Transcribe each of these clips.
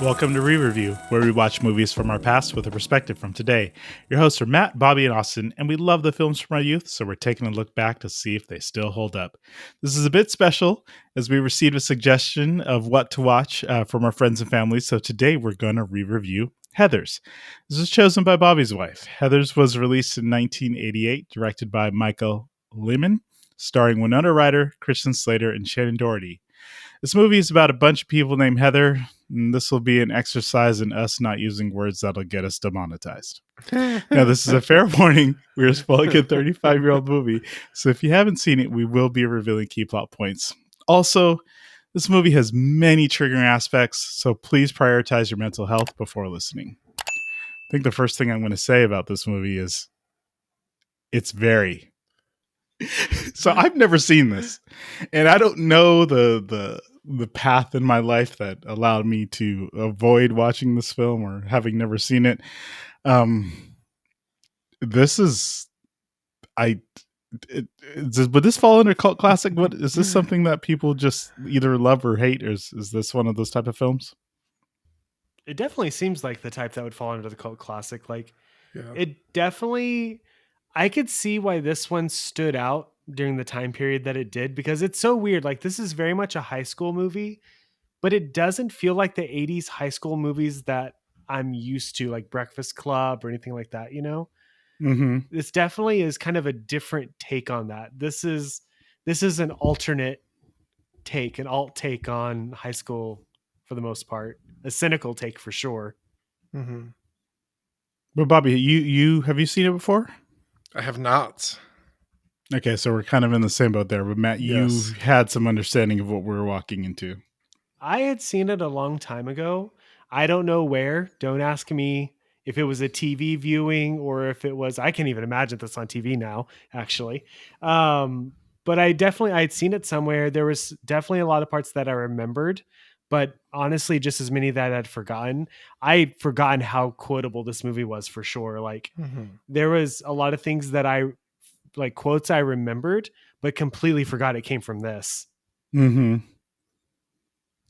Welcome to ReReview, where we watch movies from our past with a perspective from today. Your hosts are Matt, Bobby, and Austin, and we love the films from our youth, so we're taking a look back to see if they still hold up. This is a bit special, as we received a suggestion of what to watch from our friends and family, so today we're going to re-review Heathers. This was chosen by Bobby's wife. Heathers was released in 1988, directed by Michael Lehmann, starring Winona Ryder, Christian Slater, and Shannen Doherty. This movie is about a bunch of people named Heather, and this will be an exercise in us not using words that'll get us demonetized. Now, this is a fair warning. We are spoiling a 35-year-old movie, so if you haven't seen it, we will be revealing key plot points. Also, this movie has many triggering aspects, so please prioritize your mental health before listening. I think the first thing I'm going to say about this movie is it's very... So I've never seen this, and I don't know the path in my life that allowed me to avoid watching this film or having never seen it. This is would this fall under cult classic? What is this, something that people just either love or hate, or is this one of those type of films? It definitely seems like the type that would fall under the cult classic. Yeah. It definitely, I could see why this one stood out during the time period that it did, because it's so weird. Like, this is very much a high school movie, but it doesn't feel like the 80s high school movies that I'm used to, like Breakfast Club or anything like that, you know? Mm-hmm. This definitely is kind of a different take on that. This is an alternate take, an alt take on high school for the most part. A cynical take for sure. Mm-hmm. But Bobby, you have you seen it before? I have not. Okay, so we're kind of in the same boat there. But Matt, Yes. you had some understanding of what we were walking into. I had seen it a long time ago. I don't know where. Don't ask me if it was a TV viewing or if it was, I can't even imagine this on TV now, actually. But I'd seen it somewhere. There was definitely a lot of parts that I remembered, but honestly, just as many that I'd forgotten. I'd forgotten how quotable this movie was for sure. Like, there was a lot of things that like quotes I remembered, but completely forgot it came from this. Mm-hmm.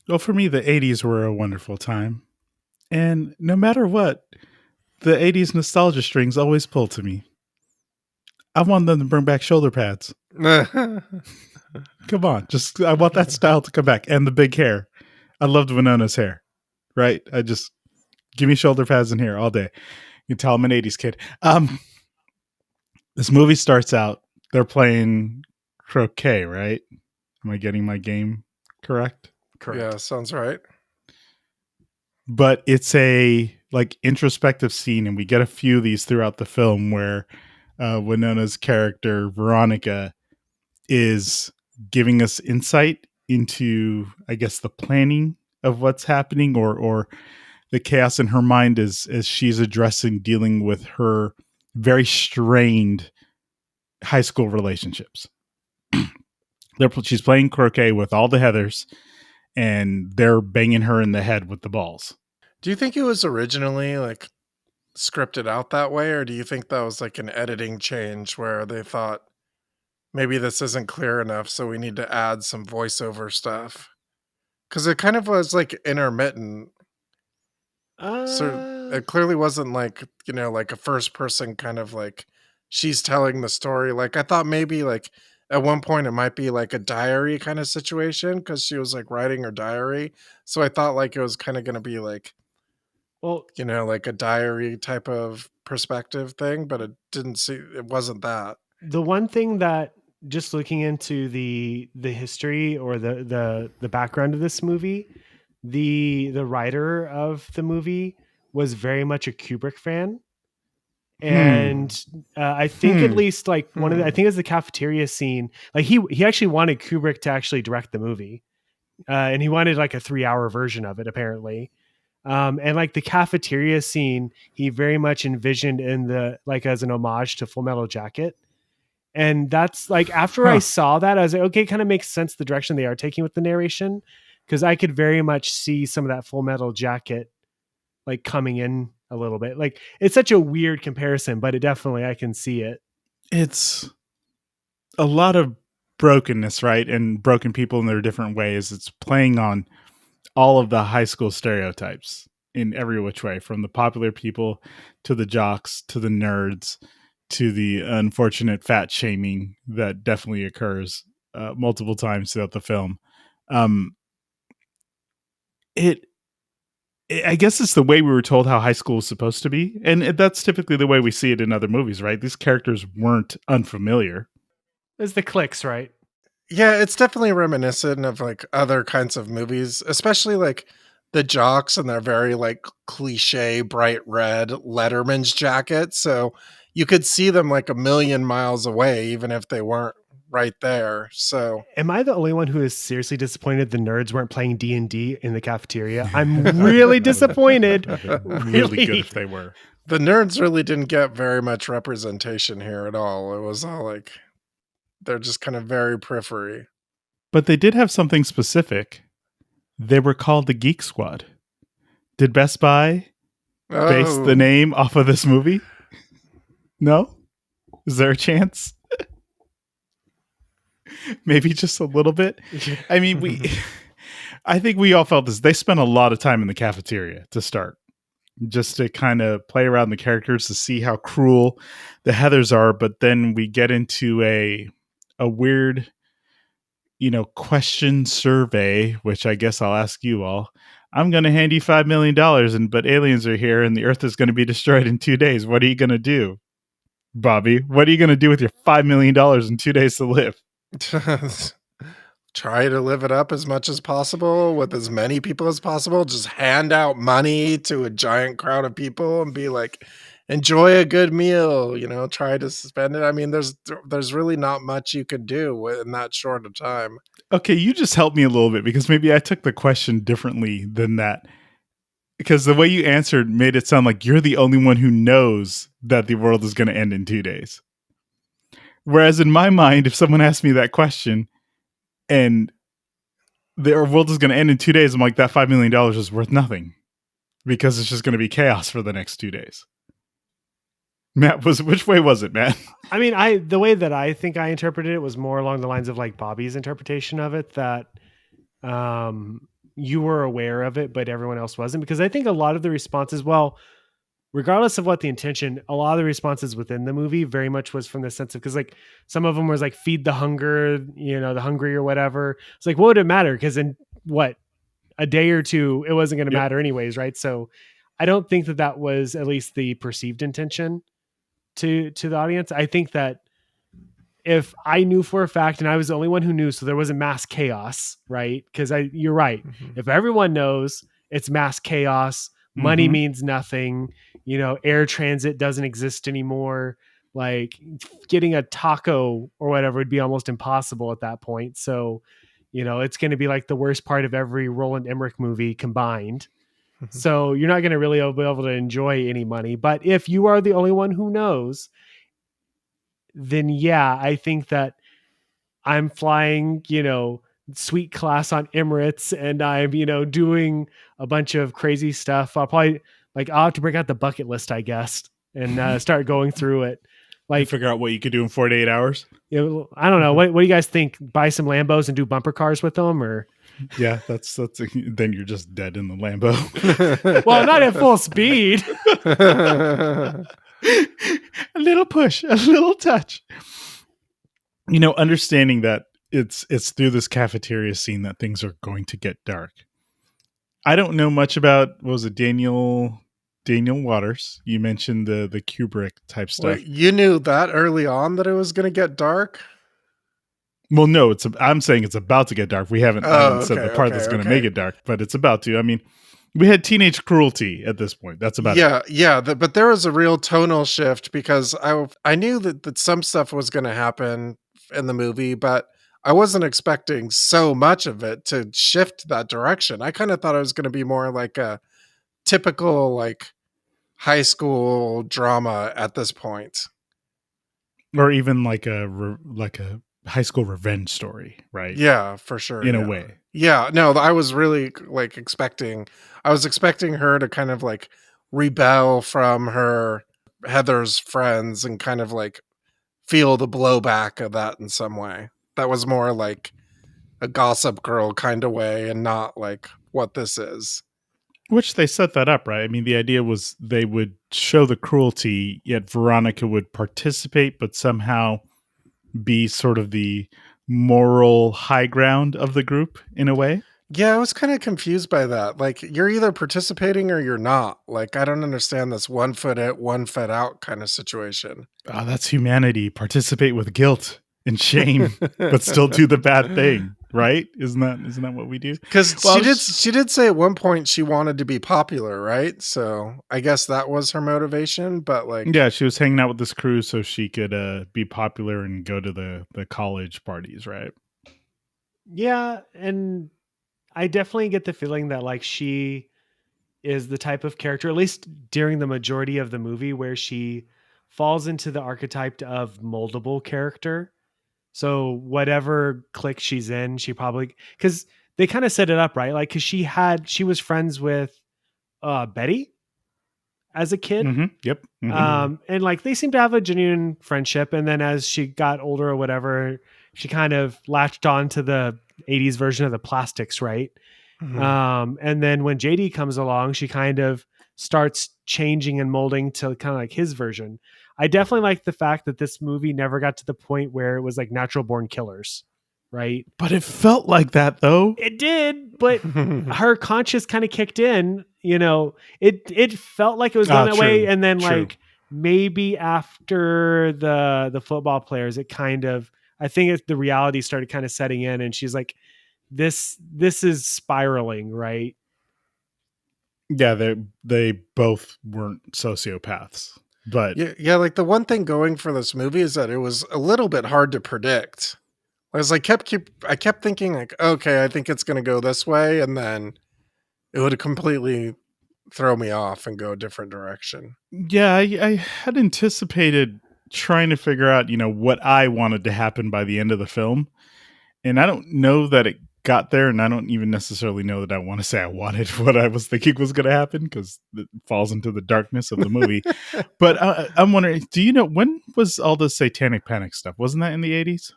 Well, for me, the 80s were a wonderful time. And no matter what, the 80s nostalgia strings always pull to me. I want them to bring back shoulder pads. Come on. I want that style to come back. And the big hair. I loved Winona's hair, right? Give me shoulder pads in here all day. You can tell I'm an 80s kid. This movie starts out, they're playing croquet, right? Am I getting my game correct? Correct. Yeah, sounds right. But it's a introspective scene, and we get a few of these throughout the film where Winona's character Veronica is giving us insight into, I guess, the planning of what's happening, or the chaos in her mind as she's dealing with her very strained high school relationships. She's playing croquet with all the Heathers, and they're banging her in the head with the balls. Do you think it was originally scripted out that way, or do you think that was like an editing change where they thought maybe this isn't clear enough, so we need to add some voiceover stuff? Because it kind of was intermittent. So it clearly wasn't like a first person kind of she's telling the story. Like, I thought maybe at one point it might be like a diary kind of situation because she was writing her diary. So I thought it was kind of going to be a diary type of perspective thing, but it wasn't that. The one thing that, just looking into the history or the background of this movie, the writer of the movie was very much a Kubrick fan. And I think at least I think it's the cafeteria scene. Like, he actually wanted Kubrick to actually direct the movie. And he wanted a 3-hour version of it, apparently. And the cafeteria scene, he very much envisioned in as an homage to Full Metal Jacket. And that's after I saw that, I was like, okay, it kind of makes sense the direction they are taking with the narration, because I could very much see some of that Full Metal Jacket coming in a little bit. It's such a weird comparison, but I can see it. It's a lot of brokenness, right? And broken people in their different ways. It's playing on all of the high school stereotypes in every which way, from the popular people to the jocks to the nerds to the unfortunate fat shaming that definitely occurs multiple times throughout the film. Um, it I guess it's the way we were told how high school is supposed to be. And that's typically the way we see it in other movies, right? These characters weren't unfamiliar. It's the clicks, right? Yeah, it's definitely reminiscent of like other kinds of movies, especially like the jocks and their very like cliche bright red Letterman's jacket. So you could see them like a million miles away, even if they weren't right there. So Am I the only one who is seriously disappointed the nerds weren't playing D&D in the cafeteria? I'm really disappointed. Really good if they were. the nerds really didn't get very much representation here at all. It was all like they're just kind of very periphery. But they did have something specific. They were called the Geek Squad. Did Best Buy base the name off of this movie? No? Is there a chance? Maybe just a little bit. I mean, I think we all felt this. They spent a lot of time in the cafeteria to start, just to kind of play around the characters to see how cruel the Heathers are. But then we get into a weird, question survey, which I guess I'll ask you all. I'm going to hand you $5 million, but aliens are here and the Earth is going to be destroyed in 2 days. What are you going to do, Bobby? What are you going to do with your $5 million in 2 days to live? Try to live it up as much as possible with as many people as possible. Just hand out money to a giant crowd of people and be like, enjoy a good meal, try to spend it. I mean, there's really not much you could do in that short of time. Okay, you just helped me a little bit because maybe I took the question differently than that. Because the way you answered made it sound like you're the only one who knows that the world is going to end in 2 days. Whereas in my mind, if someone asked me that question and the world is going to end in 2 days, I'm like, that $5 million is worth nothing because it's just going to be chaos for the next 2 days. Matt, which way was it, Matt? I mean, the way that I think I interpreted it was more along the lines of like Bobby's interpretation of it, that you were aware of it, but everyone else wasn't. Because I think a lot of the responses, well, regardless of what the intention, a lot of the responses within the movie very much was from the sense of, because like some of them was like feed the hunger, the hungry or whatever. It's like, what would it matter? Because in a day or two, it wasn't going to matter anyways, right? So I don't think that was at least the perceived intention to the audience. I think that if I knew for a fact, and I was the only one who knew, so there wasn't mass chaos, right? Because you're right. Mm-hmm. If everyone knows it's mass chaos, money means nothing. Air transit doesn't exist anymore. Like getting a taco or whatever would be almost impossible at that point. So, it's going to be like the worst part of every Roland Emmerich movie combined. So you're not going to really be able to enjoy any money. But if you are the only one who knows, then yeah, I think that I'm flying, sweet class on Emirates and I'm, doing a bunch of crazy stuff. I'll have to bring out the bucket list, I guess, and start going through it. Like figure out what you could do in 48 hours. I don't know. What do you guys think? Buy some Lambos and do bumper cars with them, or? Yeah, that's then you're just dead in the Lambo. Well, not at full speed. A little push, a little touch. Understanding that it's through this cafeteria scene that things are going to get dark. I don't know much about, what was it, Daniel Waters? You mentioned the Kubrick type stuff. Wait, you knew that early on that it was going to get dark? Well, no, I'm saying it's about to get dark. I haven't said the part that's going to make it dark, but it's about to. I mean, we had teenage cruelty at this point. That's about it. Yeah. But there was a real tonal shift because I knew that some stuff was going to happen in the movie, but I wasn't expecting so much of it to shift that direction. I kind of thought it was going to be more like a typical like high school drama at this point, or even like a high school revenge story, right? Yeah, for sure. In a way. Yeah, no, I was really like expecting her to kind of like rebel from her Heather's friends and kind of like feel the blowback of that in some way. That was more like a Gossip Girl kind of way and not like what this is. Which they set that up, right? I mean, the idea was they would show the cruelty, yet Veronica would participate, but somehow be sort of the moral high ground of the group in a way. Yeah, I was kind of confused by that. Like, you're either participating or you're not. Like, I don't understand this 1 foot in, 1 foot out kind of situation. Oh, that's humanity. Participate with guilt and shame, but still do the bad thing, right? Isn't that what we do? Because Well, she did say at one point she wanted to be popular, right? So I guess that was her motivation. But like, yeah, she was hanging out with this crew so she could be popular and go to the college parties, right? Yeah, and I definitely get the feeling that like she is the type of character, at least during the majority of the movie, where she falls into the archetype of moldable character. So whatever clique she's in, she probably, because they kind of set it up, right? Like, because she was friends with Betty as a kid. Yep. And like they seem to have a genuine friendship. And then as she got older or whatever, she kind of latched on to the 80s version of the plastics, right? And then when JD comes along, she kind of starts changing and molding to kind of like his version. I definitely like the fact that this movie never got to the point where it was like natural born killers, right? But it felt like that though. It did, but her conscience kind of kicked in. You know, it felt like it was going that way, and then like maybe after the football players, it kind of, I think the reality started kind of setting in, and she's like, this is spiraling, right? Yeah, they both weren't sociopaths, but yeah, like the one thing going for this movie is that it was a little bit hard to predict. I kept thinking like, okay, I think it's going to go this way, and then it would completely throw me off and go a different direction. yeah, I had anticipated trying to figure out, what I wanted to happen by the end of the film, and I don't know that it got there, and I don't even necessarily know that I want to say I wanted what I was thinking was going to happen because it falls into the darkness of the movie. But I'm wondering, do you know when was all the satanic panic stuff? Wasn't that in the 80s?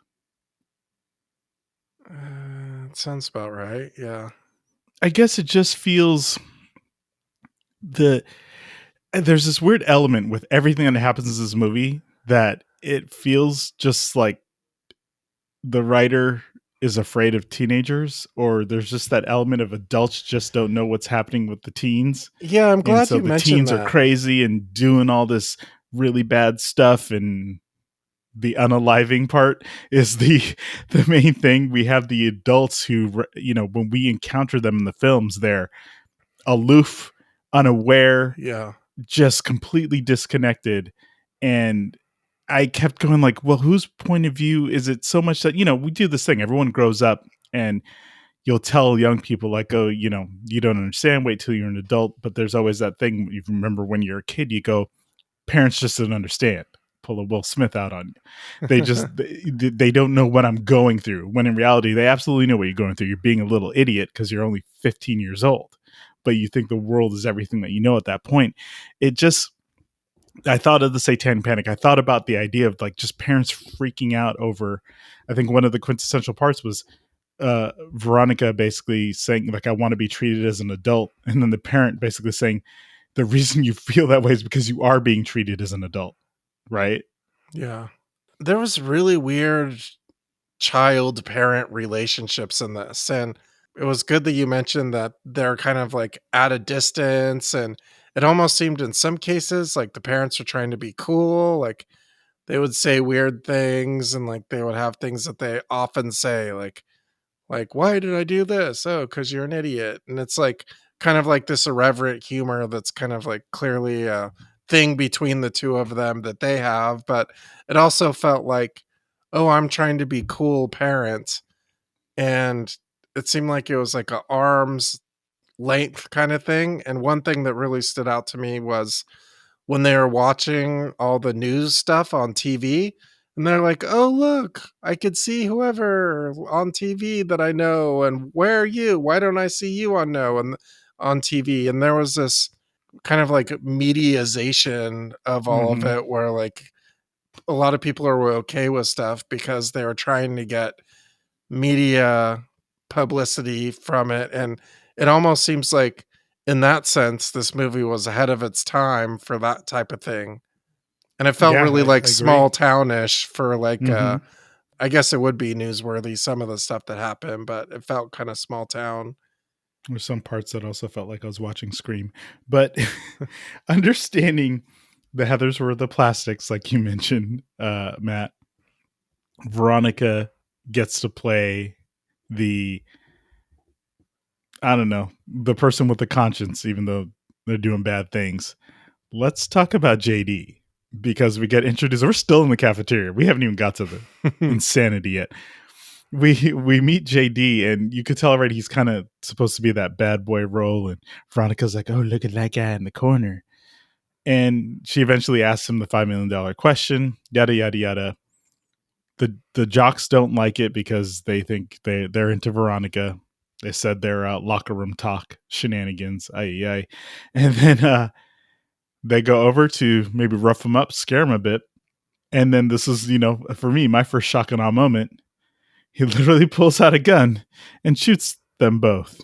It sounds about right. Yeah. I guess it just feels there's this weird element with everything that happens in this movie that it feels just like the writer is afraid of teenagers, or there's just that element of adults just don't know what's happening with the teens. Yeah, I'm glad and so you the mentioned teens that. are crazy and doing all this really bad stuff, and the unaliving part is the main thing. We have the adults who, when we encounter them in the films, they're aloof, unaware, Yeah. just completely disconnected. And I kept going like, well, whose point of view is it so much that, we do this thing, everyone grows up, and you'll tell young people like, oh, you don't understand, wait till you're an adult. But there's always that thing, you remember when you're a kid, you go, parents just don't understand. Pull a Will Smith out on you. They don't know what I'm going through, when in reality they absolutely know what you're going through. You're being a little idiot because you're only 15 years old, but you think the world is everything that you know at that point. I thought of the satanic panic. I thought about the idea of like just parents freaking out over, I think one of the quintessential parts was Veronica basically saying like, I want to be treated as an adult. And then the parent basically saying, the reason you feel that way is because you are being treated as an adult. Right. Yeah. There was really weird child parent relationships in this. And it was good that you mentioned that they're kind of like at a distance. And it almost seemed in some cases like the parents are trying to be cool. Like they would say weird things, and like they would have things that they often say, like, why did I do this? Oh, because you're an idiot. And it's like kind of like this irreverent humor that's kind of like clearly a thing between the two of them that they have. But it also felt like, oh, I'm trying to be cool parent. And it seemed like it was like a arm's length kind of thing. And one thing that really stood out to me was when they were watching all the news stuff on TV, and they're like, "Oh, look, I could see whoever on TV that I know, and where are you? Why don't I see you on TV?" And there was this kind of like mediazation of all of it, where like a lot of people are okay with stuff because they were trying to get media publicity from it, and it almost seems like in that sense, this movie was ahead of its time for that type of thing. And it felt Yeah, really I like agree. small townish for like, Mhm. I guess it would be newsworthy, some of the stuff that happened, but it felt kind of small town. There's some parts that also felt like I was watching Scream. But understanding the Heathers were the plastics, like you mentioned, Matt, Veronica gets to play the, I don't know, the person with the conscience, even though they're doing bad things. Let's talk about JD because we get introduced. We're still in the cafeteria. We haven't even got to the insanity yet. We meet JD, and you could tell already he's kind of supposed to be that bad boy role. And Veronica's like, "Oh, look at that guy in the corner," and she eventually asks him the $5 million question. Yada yada yada. The jocks don't like it because they think they're into Veronica. They said their locker room talk shenanigans. Ay. And then they go over to maybe rough him up, scare him a bit. And then this is, for me, my first shock and awe moment. He literally pulls out a gun and shoots them both.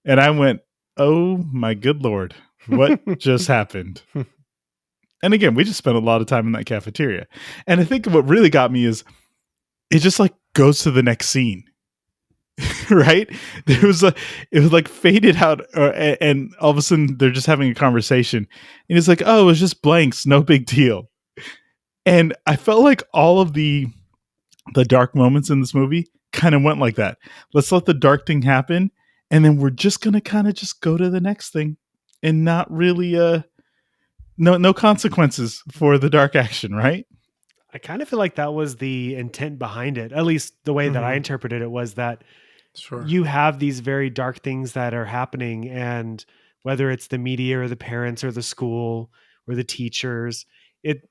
And I went, oh my good Lord, what just happened? And again, we just spent a lot of time in that cafeteria. And I think what really got me is it just like goes to the next scene. Right? It was like faded out, and all of a sudden they're just having a conversation. And it's like, oh, it was just blanks, no big deal. And I felt like all of the dark moments in this movie kind of went like that. Let's let the dark thing happen, and then we're just gonna kind of just go to the next thing, and not really no consequences for the dark action, right? I kind of feel like that was the intent behind it. At least the way that I interpreted it was that Sure. you have these very dark things that are happening, and whether it's the media or the parents or the school or the teachers, it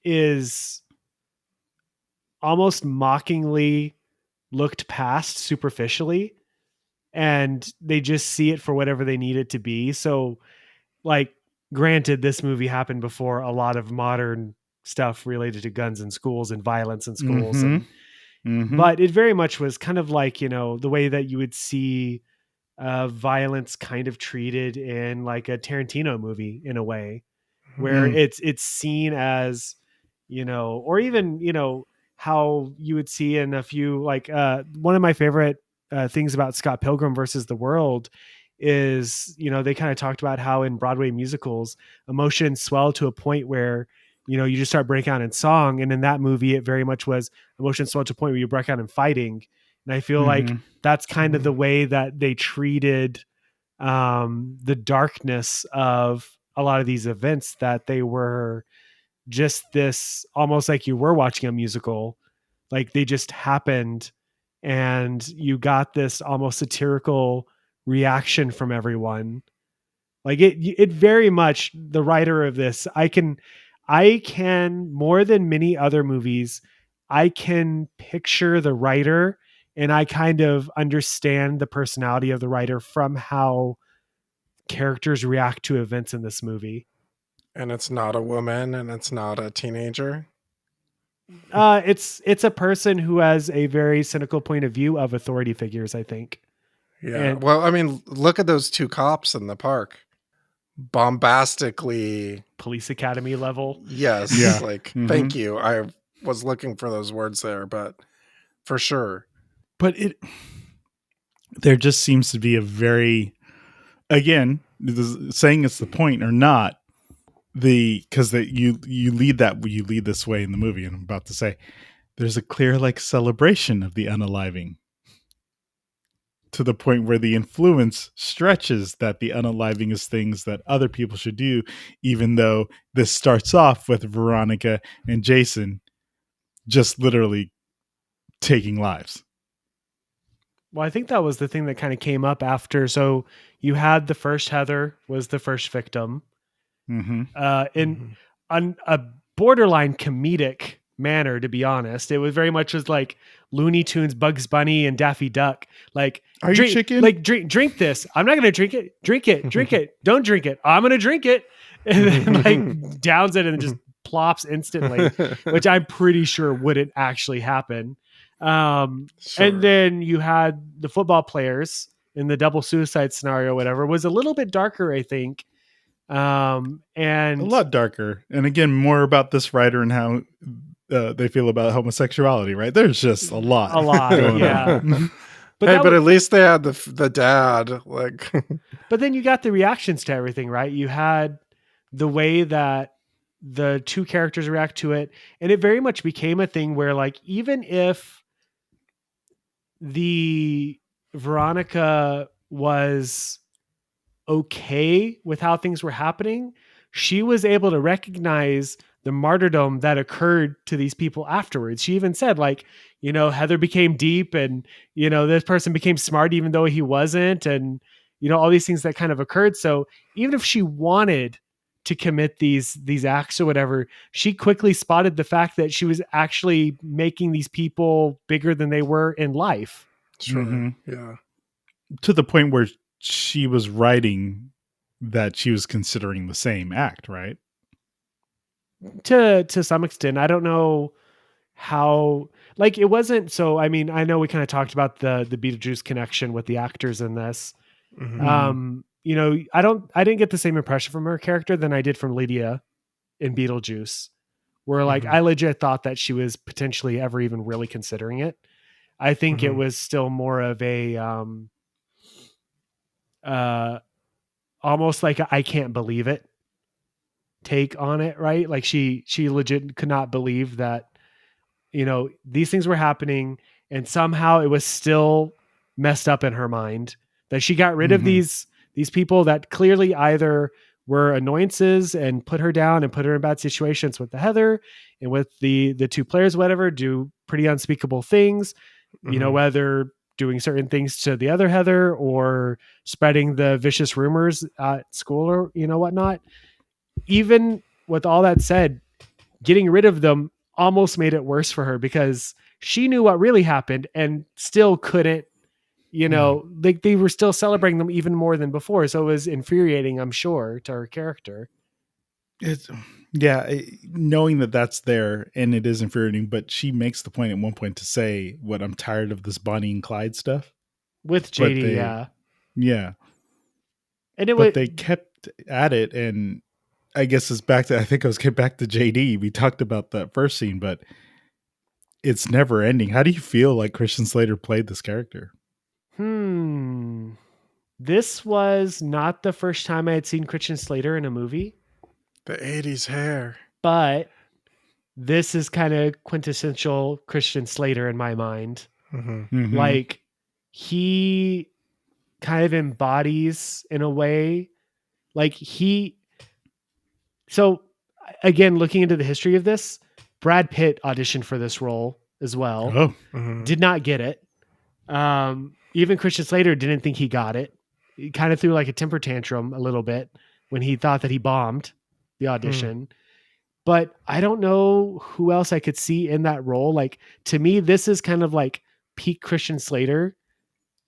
is almost mockingly looked past superficially, and they just see it for whatever they need it to be. So, like, granted, this movie happened before a lot of modern stuff related to guns in schools and violence in schools, Mm-hmm. and Mm-hmm. but it very much was kind of like, the way that you would see violence kind of treated in like a Tarantino movie, in a way where Mm. it's seen as, or even, how you would see in a few, like, one of my favorite things about Scott Pilgrim versus the World is, they kind of talked about how in Broadway musicals emotions swell to a point where, you just start breaking out in song. And in that movie, it very much was emotions swell to a point where you break out in fighting. And I feel like Mm-hmm. that's kind of the way that they treated the darkness of a lot of these events, that they were just this, almost like you were watching a musical, like they just happened, and you got this almost satirical reaction from everyone. Like it very much, the writer of this, I can more than many other movies, I can picture the writer, and I kind of understand the personality of the writer from how characters react to events in this movie. And it's not a woman and it's not a teenager. It's a person who has a very cynical point of view of authority figures, I think. Yeah. And Well, I mean, look at those two cops in the park. Bombastically. police academy level. Yes. Yeah. Like, Mm-hmm. thank you. I was looking for those words there, but for sure. But there just seems to be a very, again, saying it's the point or not, because you lead this way in the movie, and I'm about to say there's a clear like celebration of the unaliving, to the point where the influence stretches that the unaliving is things that other people should do, even though this starts off with Veronica and Jason just literally taking lives. Well, I think that was the thing that kind of came up after. So you had the first Heather was the first victim, Mm-hmm. in on a borderline comedic manner, to be honest. It was very much as like Looney Tunes, Bugs Bunny, and Daffy Duck. Like, Are you drink, chicken? like drink this. I'm not gonna drink it. Drink it. Don't drink it. I'm gonna drink it. And then like downs it and just plops instantly, which I'm pretty sure wouldn't actually happen. Sure. And then you had the football players in the double suicide scenario, whatever, was a little bit darker, I think. And a lot darker. And again, more about this writer and how they feel about homosexuality, right? There's just a lot going yeah. on. But hey, but at least they had the dad. Like, but then you got the reactions to everything, right? You had the way that the two characters react to it, and it very much became a thing where, like, even if the Veronica was okay with how things were happening, she was able to recognize the martyrdom that occurred to these people afterwards. She even said, like, you know, Heather became deep, and, you know, this person became smart even though he wasn't, and, you know, all these things that kind of occurred. So even if she wanted to commit these acts or whatever, she quickly spotted the fact that she was actually making these people bigger than they were in life. sure, yeah, to the point where she was writing that she was considering the same act, right? To some extent. I don't know how, like, it wasn't. So I mean, I know we kind of talked about the Beetlejuice connection with the actors in this. You know, I didn't get the same impression from her character than I did from Lydia in Beetlejuice, where, like, I legit thought that she was potentially ever even really considering it. I think it was still more of a almost like a I can't believe it take on it, right? Like she legit could not believe that, you know, these things were happening, and somehow it was still messed up in her mind that she got rid of these people that clearly either were annoyances and put her down and put her in bad situations with the Heather and with the two players, whatever, do pretty unspeakable things, you know, whether doing certain things to the other Heather or spreading the vicious rumors at school or, you know, whatnot. Even with all that said, getting rid of them almost made it worse for her because she knew what really happened and still couldn't, you know, they were still celebrating them even more than before. So it was infuriating, I'm sure, to her character. It's knowing that that's there, and it is infuriating, but she makes the point at one point to say, what, I'm tired of this Bonnie and Clyde stuff With JD. Yeah. And it but they kept at it, and I guess it's back to, I think I was getting back to JD. We talked about that first scene, but it's never ending. How do you feel like Christian Slater played this character? This was not the first time I had seen Christian Slater in a movie. The 80s hair. But this is kind of quintessential Christian Slater in my mind. Like, he kind of embodies, in a way, like so again, looking into the history of this, Brad Pitt auditioned for this role as well. Did not get it. Even Christian Slater didn't think he got it. He kind of threw like a temper tantrum a little bit when he thought that he bombed the audition. But I don't know who else I could see in that role. Like, to me, this is kind of like peak Christian Slater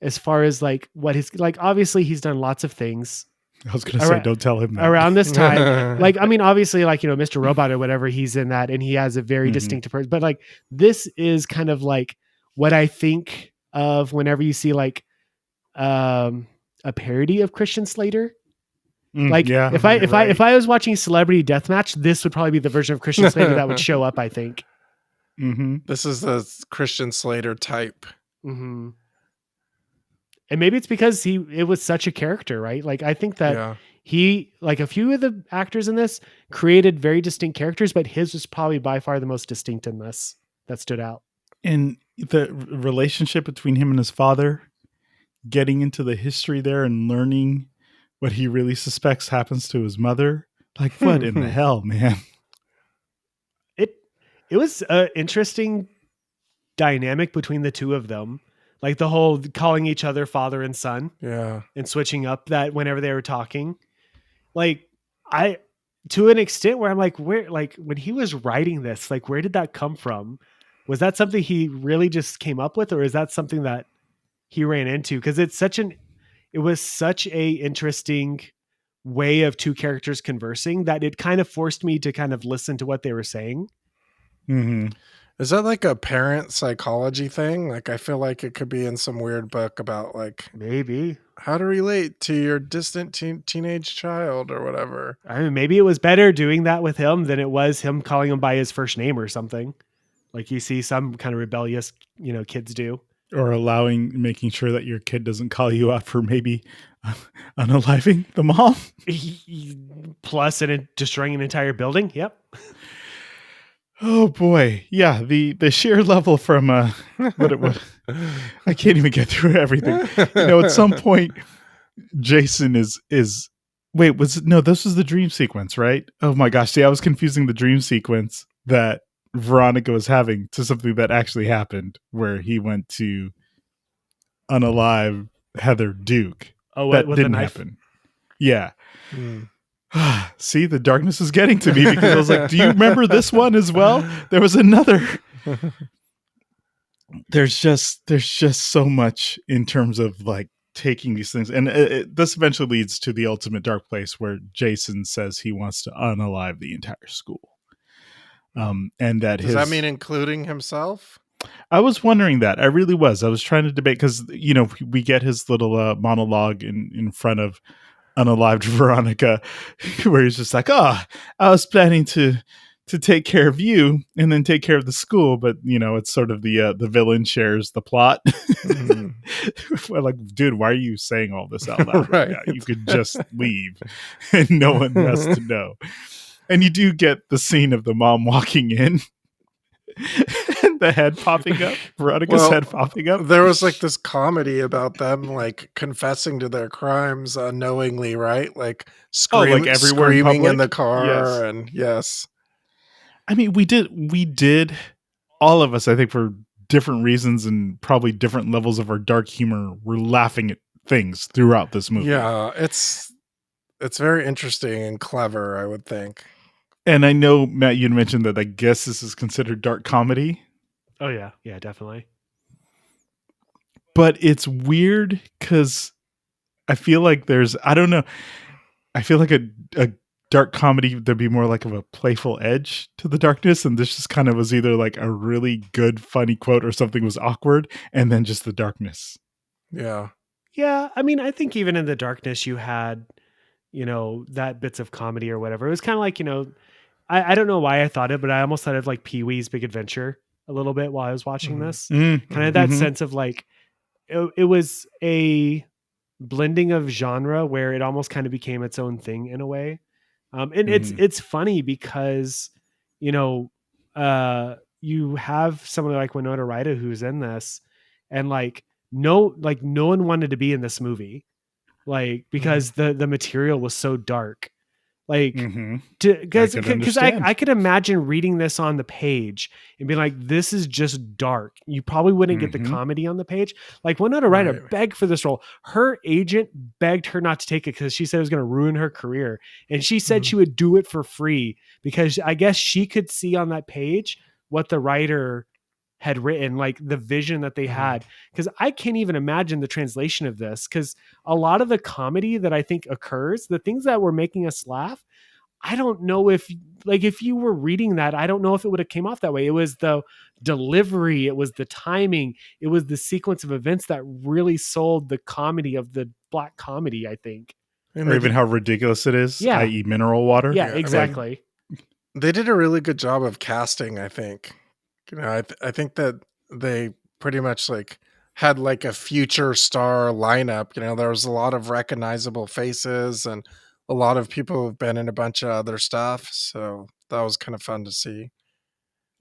as far as like what his, like, obviously he's done lots of things. I was going to say, don't tell him that. Around this time. Like, I mean, obviously, like, you know, Mr. Robot or whatever, he's in that and he has a very distinctive person. But like, this is kind of like what I think of whenever you see like a parody of Christian Slater. Like, if I was watching Celebrity Deathmatch, this would probably be the version of Christian Slater that would show up, I think. This is the Christian Slater type. And maybe it's because it was such a character, right? Like, I think that he, like, a few of the actors in this created very distinct characters, but his was probably by far the most distinct in this that stood out. And the relationship between him and his father, getting into the history there and learning what he really suspects happens to his mother. Like, what in the hell, man? It was an interesting dynamic between the two of them. Like, the whole calling each other father and son. And switching up that whenever they were talking. Like, to an extent where I'm like, where, like, when he was writing this, like, where did that come from? Was that something he really just came up with, or is that something that he ran into? Because it was such a interesting way of two characters conversing that it kind of forced me to kind of listen to what they were saying. Is that like a parent psychology thing? Like, I feel like it could be in some weird book about like Maybe. how to relate to your distant teenage child or whatever. I mean, maybe it was better doing that with him than it was him calling him by his first name or something. Like you see some kind of rebellious, kids do. Or making sure that your kid doesn't call you out for maybe unaliving the mom. Plus, destroying an entire building. Yep. Oh boy, yeah. The sheer level from what it was. I can't even get through everything. At some point, Jason is wait, this was the dream sequence, right? Oh my gosh, see, I was confusing the dream sequence that Veronica was having to something that actually happened, where he went to unalive Heather Duke. Oh, that with didn't the knife? happen. Yeah. Mm. See, the darkness is getting to me, because I was like, do you remember this one as well? There was another. There's just so much in terms of like taking these things, and this eventually leads to the ultimate dark place where Jason says he wants to unalive the entire school. And that Does that mean including himself? I was wondering that. I really was. I was trying to debate, because we get his little monologue in front of unalived Veronica, where he's just like, I was planning to take care of you and then take care of the school, but it's sort of the villain shares the plot. Like, dude, why are you saying all this out loud right now? You could just leave and no one has to know. And you do get the scene of the mom walking in and the head popping up, Veronica's head popping up. There was like this comedy about them like confessing to their crimes unknowingly, right? Like like everywhere screaming in the public? car. Yes. And yes. I mean, we did all of us, I think, for different reasons and probably different levels of our dark humor, we're laughing at things throughout this movie. Yeah, it's very interesting and clever, I would think. And I know, Matt, you mentioned that I guess this is considered dark comedy. Oh yeah, yeah, definitely. But it's weird because I feel like I don't know. I feel like a dark comedy, there'd be more like of a playful edge to the darkness, and this just kind of was either like a really good funny quote or something was awkward, and then just the darkness. Yeah. I mean, I think even in the darkness you had that bits of comedy or whatever. It was kind of like, I don't know why I thought it, but I almost thought of like Pee-wee's Big Adventure a little bit while I was watching this. Kind of that sense of like it was a blending of genre where it almost kind of became its own thing in a way. And it's funny because, you have someone like Winona Ryder who's in this, and no one wanted to be in this movie, like, because the material was so dark. Like, because I could imagine reading this on the page and being like, this is just dark. You probably wouldn't get the comedy on the page. Like, Winona Ryder begged for this role. Her agent begged her not to take it because she said it was going to ruin her career. And she said she would do it for free because I guess she could see on that page what the writer had written, like the vision that they had. Because I can't even imagine the translation of this, because a lot of the comedy that I think occurs, the things that were making us laugh, I don't know if you were reading that, I don't know if it would have came off that way. It was the delivery, it was the timing, it was the sequence of events that really sold the comedy of the black comedy, I think. Or even how ridiculous it is, i.e. mineral water. Yeah, exactly. I mean, they did a really good job of casting, I think. I think that they pretty much like had like a future star lineup. There was a lot of recognizable faces and a lot of people who've been in a bunch of other stuff. So that was kind of fun to see.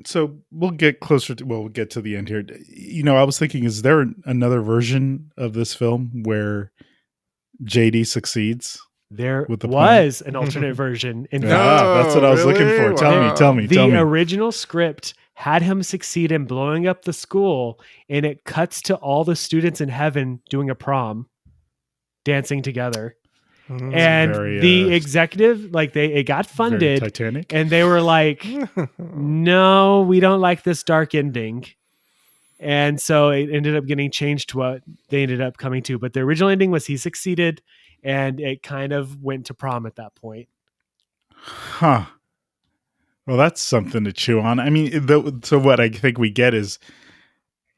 So we'll get we'll get to the end here. I was thinking, is there another version of this film where JD succeeds? There was an alternate version. In fact, that's what I was looking for. Tell me. The original script had him succeed in blowing up the school, and it cuts to all the students in heaven doing a prom, dancing together. And the executive, like, it got funded, Titanic, and they were like, no, we don't like this dark ending. And so it ended up getting changed to what they ended up coming to. But the original ending was he succeeded, and it kind of went to prom at that point. Huh. Well, that's something to chew on. I mean, so what I think we get is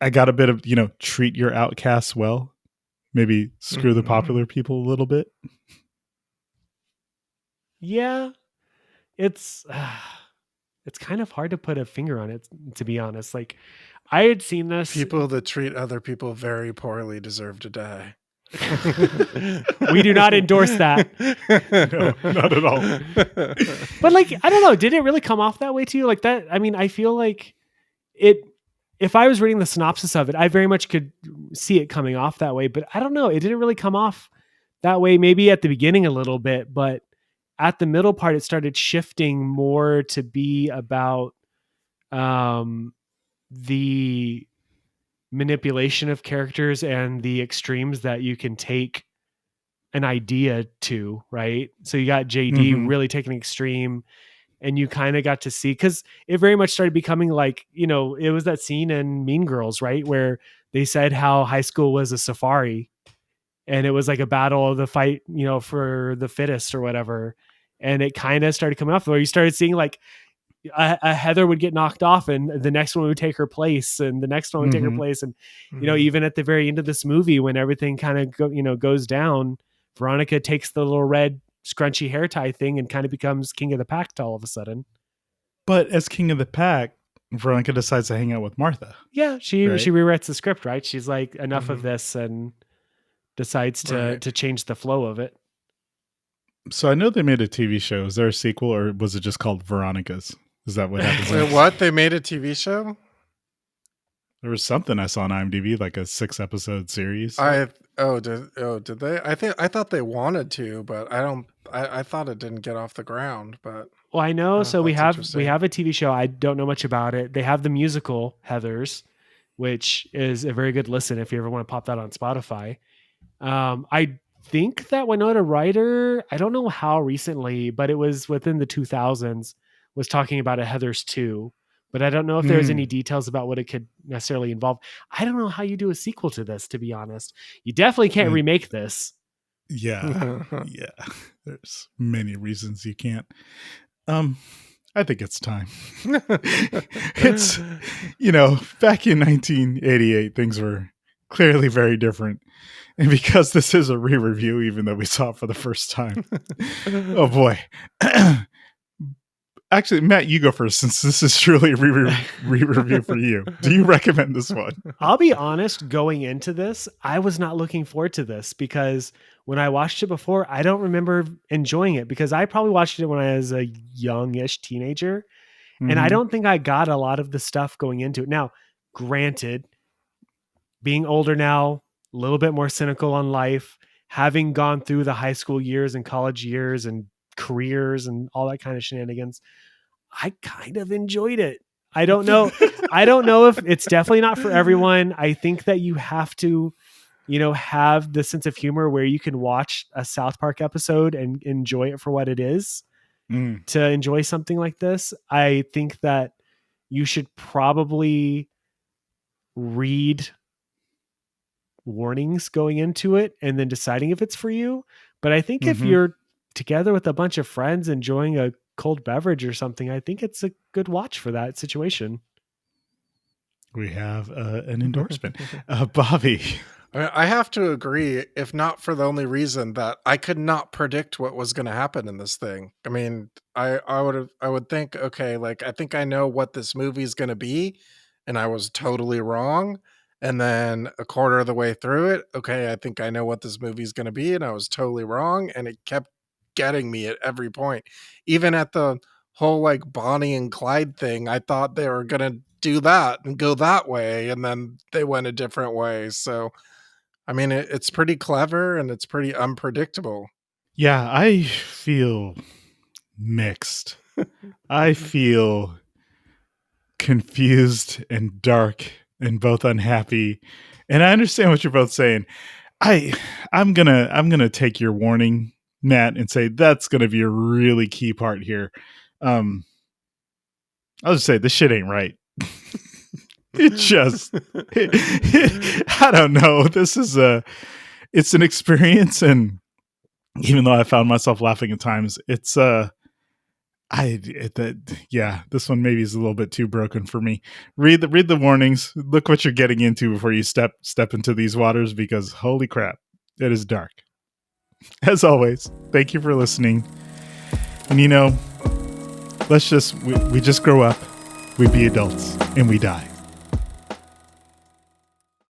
I got a bit of, treat your outcasts well. Maybe screw the popular people a little bit. Yeah, it's kind of hard to put a finger on it, to be honest. Like, I had seen this. People that treat other people very poorly deserve to die. We do not endorse that. No, not at all. But like, I don't know. Did it really come off that way to you? Like that? I mean, I feel like it. If I was reading the synopsis of it, I very much could see it coming off that way. But I don't know. It didn't really come off that way. Maybe at the beginning a little bit, but at the middle part, it started shifting more to be about the manipulation of characters and the extremes that you can take an idea to, right? So you got JD really taking an extreme, and you kind of got to see, because it very much started becoming like, it was that scene in Mean Girls, right? Where they said how high school was a safari and it was like a battle of the fight, for the fittest or whatever. And it kind of started coming off where you started seeing like a Heather would get knocked off and the next one would take her place and the next one would take her place. And, even at the very end of this movie, when everything kind of goes down, Veronica takes the little red scrunchy hair tie thing and kind of becomes king of the pack all of a sudden. But as king of the pack, Veronica decides to hang out with Martha. Yeah, she rewrites the script, right? She's like, enough of this, and decides to change the flow of it. So I know they made a TV show. Is there a sequel, or was it just called Veronica's? Is that what happens? Wait, what? They made a TV show? There was something I saw on IMDb, like a 6-episode series. Did they? I thought they wanted to, but I thought it didn't get off the ground. But well, I know. So we have a TV show. I don't know much about it. They have the musical Heathers, which is a very good listen if you ever want to pop that on Spotify. I think that Winona Ryder, I don't know how recently, but it was within the 2000s, was talking about a Heathers 2. But I don't know if there's any details about what it could necessarily involve. I don't know how you do a sequel to this, to be honest. You definitely can't remake this. Yeah. Yeah. There's many reasons you can't. I think it's time. It's, back in 1988, things were clearly very different. And because this is a re-review, even though we saw it for the first time. Oh boy. Actually, Matt, you go first, since this is truly a re-review for you. Do you recommend this one? I'll be honest, going into this, I was not looking forward to this, because when I watched it before, I don't remember enjoying it, because I probably watched it when I was a youngish teenager. And I don't think I got a lot of the stuff going into it. Now, granted, being older now, a little bit more cynical on life, having gone through the high school years and college years and careers and all that kind of shenanigans, I kind of enjoyed it. I don't know. I don't know if it's definitely not for everyone. I think that you have to, have the sense of humor where you can watch a South Park episode and enjoy it for what it is. To enjoy something like this, I think that you should probably read warnings going into it and then deciding if it's for you. But I think if you're together with a bunch of friends enjoying a cold beverage or something, I think it's a good watch for that situation. We have an endorsement. Bobby. I have to agree, if not for the only reason that I could not predict what was going to happen in this thing. I mean, I would think, okay, like, I think I know what this movie is going to be, and I was totally wrong. And then a quarter of the way through it, okay, I think I know what this movie is going to be, and I was totally wrong. And it kept getting me at every point. Even at the whole like Bonnie and Clyde thing, I thought they were going to do that and go that way, and then they went a different way. So I mean, it's pretty clever and it's pretty unpredictable. Yeah, I feel mixed. I feel confused and dark and both unhappy. And I understand what you're both saying. I'm gonna take your warning, Matt, and say that's gonna be a really key part here. I'll just say this shit ain't right. I don't know. It's an experience, and even though I found myself laughing at times, it's This one maybe is a little bit too broken for me. Read the warnings. Look what you're getting into before you step into these waters, because holy crap, it is dark. As always, thank you for listening. And we just grow up, we be adults, and we die.